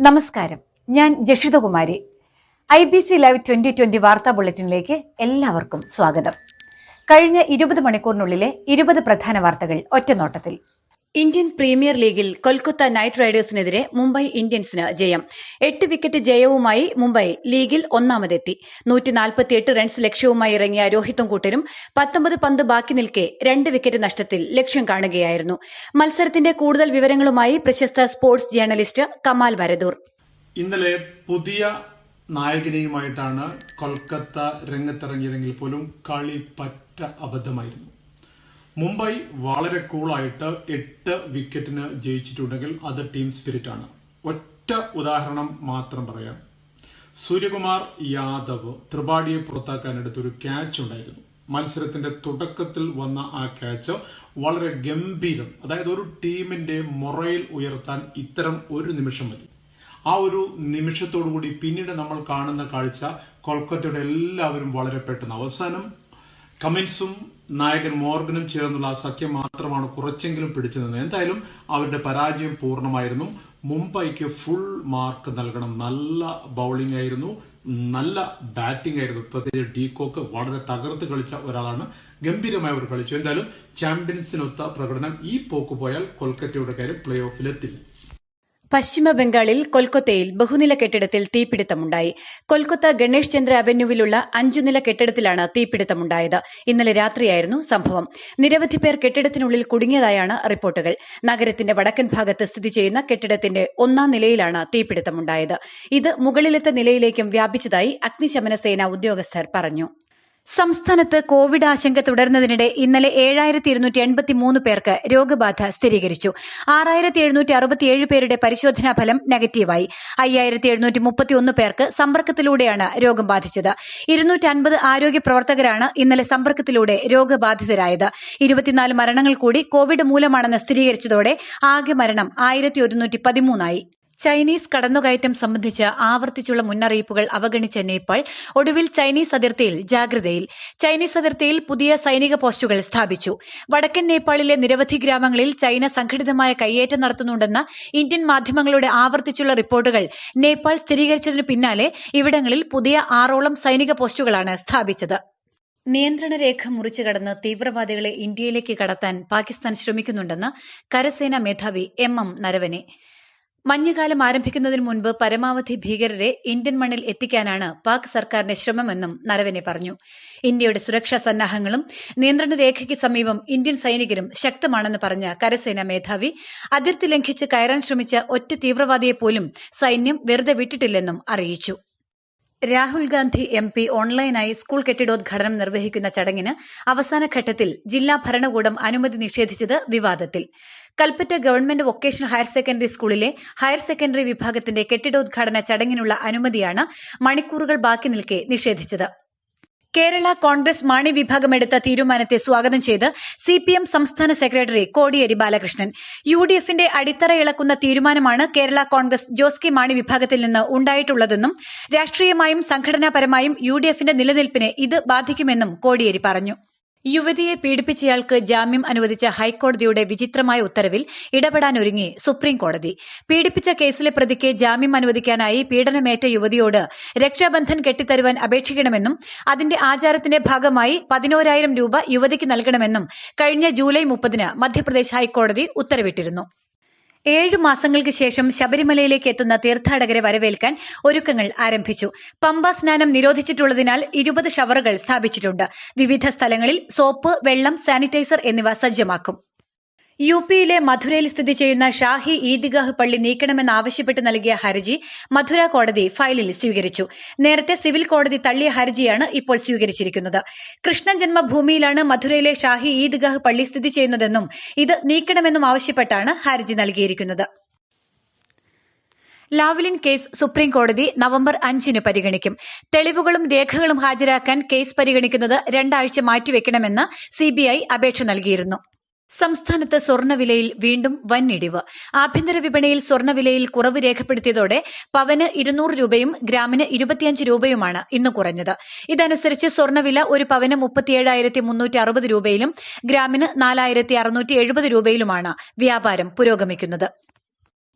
നമസ്കാരം, ഞാൻ Jashithakumari. IBC live 2020 വാർത്താ ബുള്ളറ്റിനിലേക്ക് എല്ലാവർക്കും സ്വാഗതം. കഴിഞ്ഞ 20 മണിക്കൂറിനുള്ളിലെ 20 പ്രധാന വാർത്തകൾ ഒറ്റനോട്ടത്തിൽ. ഇന്ത്യൻ പ്രീമിയർ ലീഗിൽ കൊൽക്കത്ത നൈറ്റ് റൈഡേഴ്സിനെതിരെ മുംബൈ ഇന്ത്യൻസിന് ജയം. 8 വിക്കറ്റ് ജയവുമായി മുംബൈ ലീഗിൽ ഒന്നാമതെത്തി. 148 റൺസ് ലക്ഷ്യവുമായി ഇറങ്ങിയ രോഹിത്തും കൂട്ടരും 19 പന്ത് ബാക്കി നിൽക്കെ 2 വിക്കറ്റ് നഷ്ടത്തിൽ ലക്ഷ്യം കാണുകയായിരുന്നു. മത്സരത്തിന്റെ കൂടുതൽ വിവരങ്ങളുമായി പ്രശസ്ത സ്പോർട്സ് ജേർണലിസ്റ്റ് കമാൽ വരദൂർ. ഇന്നലെ പുതിയ നായകനെയുമായിട്ടാണ് കൊൽക്കത്ത രംഗത്തിറങ്ങിയതെങ്കിൽ പോലും കളി പറ്റ അബദ്ധമായിരുന്നു. മുംബൈ വളരെ കൂളായിട്ട് 8 വിക്കറ്റിന് ജയിച്ചിട്ടുണ്ടെങ്കിൽ അത് ടീം സ്പിരിറ്റാണ്. ഒറ്റ ഉദാഹരണം മാത്രം പറയാം. സൂര്യകുമാർ യാദവ് ത്രിപാഠിയെ പുറത്താക്കാനെടുത്തൊരു ക്യാച്ച് ഉണ്ടായിരുന്നു. മത്സരത്തിന്റെ തുടക്കത്തിൽ വന്ന ആ ക്യാച്ച് വളരെ ഗംഭീരം, അതായത് ഒരു ടീമിന്റെ മൊറയിൽ ഉയർത്താൻ ഇത്തരം ഒരു നിമിഷം മതി. ആ ഒരു നിമിഷത്തോടുകൂടി പിന്നീട് നമ്മൾ കാണുന്ന കാഴ്ച കൊൽക്കത്തയുടെ എല്ലാവരും വളരെ പെട്ടെന്ന് അവസാനം കമിൻസും നായകൻ മോർഗനും ചേർന്നുള്ള ആ സഖ്യം മാത്രമാണ് കുറച്ചെങ്കിലും പിടിച്ചു നിന്നത്. എന്തായാലും അവരുടെ പരാജയം പൂർണ്ണമായിരുന്നു. മുംബൈക്ക് ഫുൾ മാർക്ക് നൽകണം. നല്ല ബൌളിംഗ് ആയിരുന്നു, നല്ല ബാറ്റിംഗ് ആയിരുന്നു. പ്രത്യേകിച്ച് ഡീകോക്ക് വളരെ തകർത്ത് കളിച്ച ഒരാളാണ്. ഗംഭീരമായി അവർ കളിച്ചു. എന്തായാലും ചാമ്പ്യൻസിനൊത്ത പ്രകടനം. ഈ പോക്ക് പോയാൽ കൊൽക്കത്തയുടെ കാര്യം പ്ലേ ഓഫിലെത്തില്ല. പശ്ചിമ ബംഗാളിൽ കൊൽക്കത്തയിൽ ബഹുനില കെട്ടിടത്തിൽ തീപിടുത്തമുണ്ടായി. കൊൽക്കത്ത ഗണേഷ് ചന്ദ്ര അവന്യൂവിലുള്ള 5 നില കെട്ടിടത്തിലാണ് തീപിടുത്തമുണ്ടായത്. ഇന്നലെ രാത്രിയായിരുന്നു സംഭവം. നിരവധി പേർ കെട്ടിടത്തിനുള്ളിൽ കുടുങ്ങിയതായാണ് റിപ്പോർട്ടുകൾ. നഗരത്തിന്റെ വടക്കൻ ഭാഗത്ത് സ്ഥിതി ചെയ്യുന്ന കെട്ടിടത്തിന്റെ 1ാം നിലയിലാണ് തീപിടുത്തമുണ്ടായത്. ഇത് മുകളിലത്തെ നിലയിലേക്കും വ്യാപിച്ചതായി അഗ്നിശമന സേന ഉദ്യോഗസ്ഥർ പറഞ്ഞു. സംസ്ഥാനത്ത് കോവിഡ് ആശങ്ക തുടർന്നതിനിടെ ഇന്നലെ 7283 പേർക്ക് രോഗബാധ സ്ഥിരീകരിച്ചു. 6767 പേരുടെ പരിശോധനാ ഫലം നെഗറ്റീവായി. 5731 പേർക്ക് സമ്പർക്കത്തിലൂടെയാണ് രോഗം ബാധിച്ചത്. 250 ആരോഗ്യ പ്രവർത്തകരാണ് ഇന്നലെ സമ്പർക്കത്തിലൂടെ രോഗബാധിതരായത്. 24 മരണങ്ങൾ കൂടി കോവിഡ് മൂലമാണെന്ന് സ്ഥിരീകരിച്ചതോടെ ആകെ മരണം 1113 ആയി. ചൈനീസ് കടന്നുകയറ്റം സംബന്ധിച്ച് ആവർത്തിച്ചുള്ള മുന്നറിയിപ്പുകൾ അവഗണിച്ച നേപ്പാൾ ഒടുവിൽ ചൈനീസ് അതിർത്തിയിൽ ജാഗ്രതയിൽ. ചൈനീസ് അതിർത്തിയിൽ പുതിയ സൈനിക പോസ്റ്റുകൾ സ്ഥാപിച്ചു. വടക്കൻ നേപ്പാളിലെ നിരവധി ഗ്രാമങ്ങളിൽ ചൈന സംഘടിതമായ കയ്യേറ്റം നടത്തുന്നുണ്ടെന്ന ഇന്ത്യൻ മാധ്യമങ്ങളുടെ ആവർത്തിച്ചുള്ള റിപ്പോർട്ടുകൾ നേപ്പാൾ സ്ഥിരീകരിച്ചതിനു പിന്നാലെ ഇവിടങ്ങളിൽ പുതിയ 6ഓളം സൈനിക പോസ്റ്റുകളാണ് സ്ഥാപിച്ചത്. നിയന്ത്രണ രേഖ മുറിച്ചു കടന്ന് തീവ്രവാദികളെ ഇന്ത്യയിലേക്ക് കടത്താൻ പാകിസ്ഥാൻ ശ്രമിക്കുന്നുണ്ടെന്ന് കരസേനാ മേധാവി MM നരവനെ. മഞ്ഞുകാലം ആരംഭിക്കുന്നതിന് മുൻപ് പരമാവധി ഭീകരരെ ഇന്ത്യൻ മണ്ണിൽ എത്തിക്കാനാണ് പാക് സർക്കാരിന്റെ ശ്രമമെന്നും നരവനെ പറഞ്ഞു. ഇന്ത്യയുടെ സുരക്ഷാ സന്നാഹങ്ങളും നിയന്ത്രണ രേഖയ്ക്ക് സമീപം ഇന്ത്യൻ സൈനികരും ശക്തമാണെന്ന് പറഞ്ഞ കരസേനാ മേധാവി അതിർത്തി ലംഘിച്ച് കയറാൻ ശ്രമിച്ച ഒറ്റ തീവ്രവാദിയെപ്പോലും സൈന്യം വെറുതെ വിട്ടിട്ടില്ലെന്നും അറിയിച്ചു. രാഹുൽ ഗാന്ധി MP ഓൺലൈനായി സ്കൂൾ കെട്ടിടോദ്ഘാടനം നിർവഹിക്കുന്ന ചടങ്ങിന് അവസാന ഘട്ടത്തിൽ ജില്ലാ ഭരണകൂടം അനുമതി നിഷേധിച്ചത് വിവാദത്തിൽ. Kalpetta government vocational higher secondary സ്കൂളിലെ ഹയർ സെക്കൻഡറി വിഭാഗത്തിന്റെ കെട്ടിടോദ്ഘാടന ചടങ്ങിനുള്ള അനുമതിയാണ് മണിക്കൂറുകൾ ബാക്കി നിൽക്കെ നിഷേധിച്ചത്. കേരള കോൺഗ്രസ് മാണി വിഭാഗമെടുത്ത തീരുമാനത്തെ സ്വാഗതം ചെയ്ത് CPM സംസ്ഥാന സെക്രട്ടറി കോടിയേരി ബാലകൃഷ്ണൻ. UDFന്റെ അടിത്തറ ഇളക്കുന്ന തീരുമാനമാണ് കേരള കോൺഗ്രസ് ജോസ് കെ മാണി വിഭാഗത്തിൽ നിന്ന് ഉണ്ടായിട്ടുള്ളതെന്നും രാഷ്ട്രീയമായും സംഘടനാപരമായും UDFന്റെ നിലനിൽപ്പിനെ ഇത് ബാധിക്കുമെന്നും കോടിയേരി പറഞ്ഞു. യുവതിയെ പീഡിപ്പിച്ചയാൾക്ക് ജാമ്യം അനുവദിച്ച ഹൈക്കോടതിയുടെ വിചിത്രമായ ഉത്തരവിൽ ഇടപെടാനൊരുങ്ങി സുപ്രീംകോടതി. പീഡിപ്പിച്ച കേസിലെ പ്രതിക്ക് ജാമ്യം അനുവദിക്കാനായി പീഡനമേറ്റ യുവതിയോട് രക്ഷാബന്ധൻ കെട്ടിത്തരുവാൻ അപേക്ഷിക്കണമെന്നും അതിന്റെ ആചാരത്തിന്റെ ഭാഗമായി 11,000 രൂപ യുവതിക്ക് നൽകണമെന്നും കഴിഞ്ഞ ജൂലൈ 30-ന് മധ്യപ്രദേശ് ഹൈക്കോടതി ഉത്തരവിട്ടിരുന്നു. 7 മാസങ്ങൾക്ക് ശേഷം ശബരിമലയിലേക്ക് എത്തുന്ന തീർത്ഥാടകരെ വരവേൽക്കാൻ ഒരുക്കങ്ങൾ ആരംഭിച്ചു. പമ്പ സ്നാനം നിരോധിച്ചിട്ടുള്ളതിനാൽ 20 ഷവറുകൾ സ്ഥാപിച്ചിട്ടുണ്ട്. വിവിധ സ്ഥലങ്ങളിൽ സോപ്പ്, വെള്ളം, സാനിറ്റൈസർ എന്നിവ സജ്ജമാക്കും. UPയിലെ മധുരയിൽ സ്ഥിതി ചെയ്യുന്ന ഷാഹി ഈദ്ഗാഹ് പള്ളി നീക്കണമെന്നാവശ്യപ്പെട്ട് നൽകിയ ഹർജി മധുര കോടതി ഫയലിൽ സ്വീകരിച്ചു. നേരത്തെ സിവിൽ കോടതി തള്ളിയ ഹർജിയാണ് ഇപ്പോൾ സ്വീകരിച്ചിരിക്കുന്നത്. കൃഷ്ണ ജന്മഭൂമിയിലാണ് മധുരയിലെ ഷാഹി ഈദ്ഗാഹ് പള്ളി സ്ഥിതി ചെയ്യുന്നതെന്നും ഇത് നീക്കണമെന്നും ആവശ്യപ്പെട്ടാണ് ഹർജി നൽകിയിരിക്കുന്നത്. ലാവ്ലിൻ കേസ് സുപ്രീംകോടതി നവംബർ 5-ന് പരിഗണിക്കും. തെളിവുകളും രേഖകളും ഹാജരാക്കാൻ കേസ് പരിഗണിക്കുന്നത് 2 ആഴ്ച മാറ്റിവെക്കണമെന്ന് CBI അപേക്ഷ നൽകിയിരുന്നു. സംസ്ഥാനത്ത് സ്വർണ്ണവിലയിൽ വീണ്ടും വൻ ഇടിവ്. ആഭ്യന്തര വിപണിയിൽ സ്വർണ്ണവിലയിൽ കുറവ് രേഖപ്പെടുത്തിയതോടെ പവന് 200 രൂപയും ഗ്രാമിന് 25 രൂപയുമാണ് ഇന്ന് കുറഞ്ഞത്. ഇതനുസരിച്ച് സ്വർണ്ണവില ഒരു പവന് 37,360 രൂപയിലും ഗ്രാമിന് 4,670 രൂപയിലുമാണ് വ്യാപാരം പുരോഗമിക്കുന്നത്.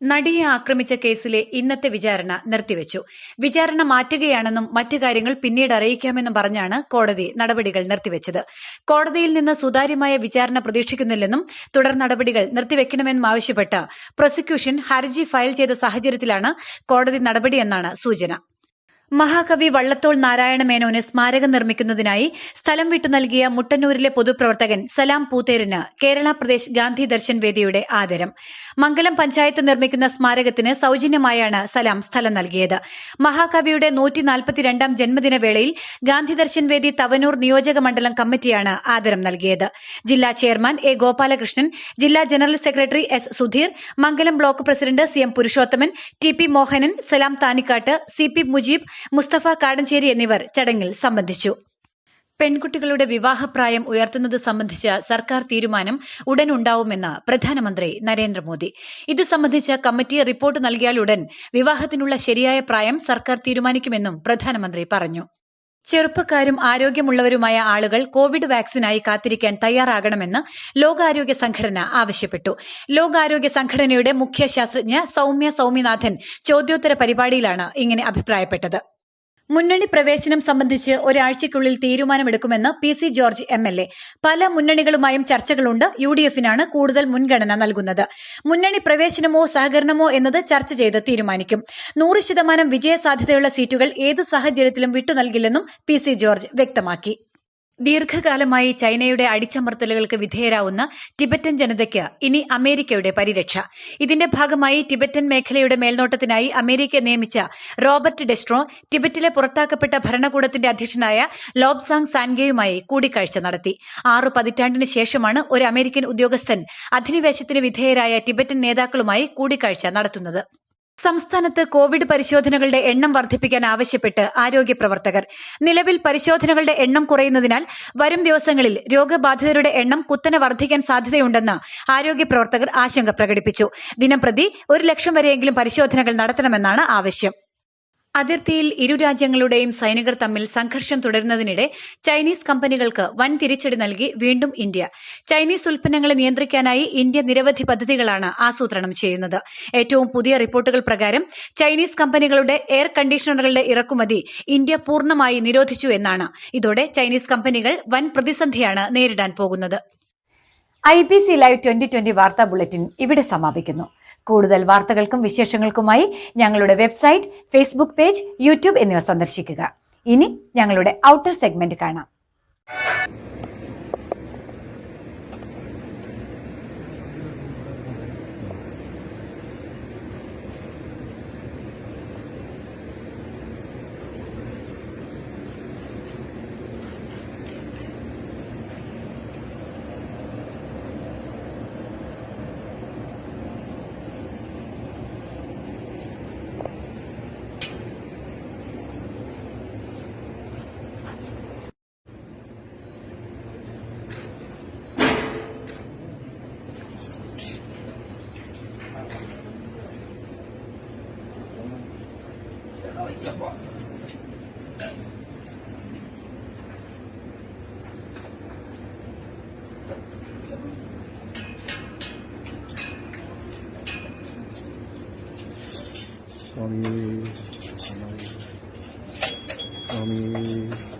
നടിയെ ആക്രമിച്ച കേസിലെ ഇന്നത്തെ വിചാരണ നിർത്തിവച്ചു. വിചാരണ മാറ്റുകയാണെന്നും മറ്റു കാര്യങ്ങൾ പിന്നീട് അറിയിക്കാമെന്നും പറഞ്ഞാണ് കോടതി നടപടികൾ നിർത്തിവച്ചത്. കോടതിയിൽ നിന്ന് സുതാര്യമായ വിചാരണ പ്രതീക്ഷിക്കുന്നില്ലെന്നും തുടർ നടപടികൾ നിർത്തിവെക്കണമെന്നും ആവശ്യപ്പെട്ട് പ്രോസിക്യൂഷൻ ഹർജി ഫയൽ ചെയ്ത സാഹചര്യത്തിലാണ് കോടതി നടപടിയെന്നാണ് സൂചന. മഹാകവി വള്ളത്തോൾ നാരായണ മേനോന് സ്മാരകം നിർമ്മിക്കുന്നതിനായി സ്ഥലം വിട്ടു നൽകിയ മുട്ടന്നൂരിലെ പൊതുപ്രവർത്തകൻ സലാം പൂത്തേരിന് കേരള പ്രദേശ് ഗാന്ധി ദർശൻ വേദിയുടെ ആദരം. മംഗലം പഞ്ചായത്ത് നിർമ്മിക്കുന്ന സ്മാരകത്തിന് സൌജന്യമായാണ് സലാം സ്ഥലം നൽകിയത്. മഹാകവിയുടെ 142ാം ജന്മദിന വേളയിൽ ഗാന്ധി ദർശൻ വേദി തവനൂർ നിയോജക മണ്ഡലം കമ്മിറ്റിയാണ് ആദരം നൽകിയത്. ജില്ലാ ചെയർമാൻ എ ഗോപാലകൃഷ്ണൻ, ജില്ലാ general secretary S Sudheer, Mangalam block president C M Purushothaman, T P Mohanan, Salam Thanikkad, C P Mujeeb, Musthafa Kadancheri എന്നിവർ ചടങ്ങിൽ സംബന്ധിച്ചു. പെൺകുട്ടികളുടെ വിവാഹപ്രായം ഉയർത്തുന്നത് സംബന്ധിച്ച സർക്കാർ തീരുമാനം ഉടനുണ്ടാവുമെന്ന് പ്രധാനമന്ത്രി നരേന്ദ്രമോദി. ഇത് സംബന്ധിച്ച കമ്മിറ്റി റിപ്പോർട്ട് നൽകിയാലുടൻ വിവാഹത്തിനുള്ള ശരിയായ പ്രായം സർക്കാർ തീരുമാനിക്കുമെന്നും പ്രധാനമന്ത്രി പറഞ്ഞു. ചെറുപ്പക്കാരും ആരോഗ്യമുള്ളവരുമായ ആളുകൾ കോവിഡ് വാക്സിനായി കാത്തിരിക്കാൻ തയ്യാറാകണമെന്ന് ലോകാരോഗ്യ സംഘടന ആവശ്യപ്പെട്ടു. ലോകാരോഗ്യ സംഘടനയുടെ മുഖ്യ ശാസ്ത്രജ്ഞ സൌമ്യ സൌമ്യനാഥൻ ചോദ്യോത്തര പരിപാടിയിലാണ് ഇങ്ങനെ അഭിപ്രായപ്പെട്ടത്. മുന്നണി പ്രവേശനം സംബന്ധിച്ച് ഒരാഴ്ചയ്ക്കുള്ളിൽ തീരുമാനമെടുക്കുമെന്ന് പി സി ജോർജ് എംഎൽഎ. പല മുന്നണികളുമായും ചർച്ചകളുണ്ട്. യുഡിഎഫിനാണ് കൂടുതൽ മുൻഗണന നൽകുന്നത്. മുന്നണി പ്രവേശനമോ സഹകരണമോ എന്നത് ചർച്ച ചെയ്ത് തീരുമാനിക്കും. 100% വിജയസാധ്യതയുള്ള സീറ്റുകൾ ഏത് സാഹചര്യത്തിലും വിട്ടുനൽകില്ലെന്നും പി സി ജോർജ് വ്യക്തമാക്കി. ദീർഘകാലമായി ചൈനയുടെ അടിച്ചമർത്തലുകൾക്ക് വിധേയരാവുന്ന ടിബറ്റൻ ജനതയ്ക്ക് ഇനി അമേരിക്കയുടെ പരിരക്ഷ. ഇതിന്റെ ഭാഗമായി ടിബറ്റൻ മേഖലയുടെ മേൽനോട്ടത്തിനായി അമേരിക്ക നിയമിച്ച റോബർട്ട് ഡെസ്ട്രോ ടിബറ്റിലെ പുറത്താക്കപ്പെട്ട ഭരണകൂടത്തിന്റെ അധ്യക്ഷനായ ലോബ്സാങ് സാൻഗെയുമായി കൂടിക്കാഴ്ച നടത്തി. 6 പതിറ്റാണ്ടിന് ശേഷമാണ് ഒരു അമേരിക്കൻ ഉദ്യോഗസ്ഥൻ അധിനിവേശത്തിന് വിധേയരായ ടിബറ്റൻ നേതാക്കളുമായി കൂടിക്കാഴ്ച നടത്തുന്നത്. സംസ്ഥാനത്ത് കോവിഡ് പരിശോധനകളുടെ എണ്ണം വർദ്ധിപ്പിക്കാൻ ആവശ്യപ്പെട്ട് ആരോഗ്യ പ്രവർത്തകർ. നിലവിൽ പരിശോധനകളുടെ എണ്ണം കുറയുന്നതിനാൽ വരും ദിവസങ്ങളിൽ രോഗബാധിതരുടെ എണ്ണം കുത്തനെ വർദ്ധിക്കാൻ സാധ്യതയുണ്ടെന്ന് ആരോഗ്യ പ്രവർത്തകർ ആശങ്ക പ്രകടിപ്പിച്ചു. ദിനംപ്രതി 1 ലക്ഷം വരെയെങ്കിലും പരിശോധനകൾ നടത്തണമെന്നാണ് ആവശ്യം. അതിർത്തിയിൽ ഇരു രാജ്യങ്ങളുടെയും സൈനികർ തമ്മിൽ സംഘർഷം തുടരുന്നതിനിടെ ചൈനീസ് കമ്പനികൾക്ക് വൻ തിരിച്ചടി നൽകി വീണ്ടും ഇന്ത്യ. ചൈനീസ് ഉൽപ്പന്നങ്ങളെ നിയന്ത്രിക്കാനായി ഇന്ത്യ നിരവധി പദ്ധതികളാണ് ആസൂത്രണം ചെയ്യുന്നത്. ഏറ്റവും പുതിയ റിപ്പോർട്ടുകൾ പ്രകാരം ചൈനീസ് കമ്പനികളുടെ എയർ കണ്ടീഷണറുകളുടെ ഇറക്കുമതി ഇന്ത്യ പൂർണ്ണമായി നിരോധിച്ചു എന്നാണ്. ഇതോടെ ചൈനീസ് കമ്പനികൾ വൻ പ്രതിസന്ധിയാണ് നേരിടാൻ പോകുന്നത്. IBC ലൈവ് 2020 വാർത്താ ബുള്ളറ്റിൻ ഇവിടെ സമാപിക്കുന്നു. കൂടുതൽ വാർത്തകൾക്കും വിശേഷങ്ങൾക്കുമായി ഞങ്ങളുടെ വെബ്സൈറ്റ്, ഫേസ്ബുക്ക് പേജ്, യൂട്യൂബ് എന്നിവ സന്ദർശിക്കുക. ഇനി ഞങ്ങളുടെ ഔട്ടർ സെഗ്മെന്റ് കാണാം. Swami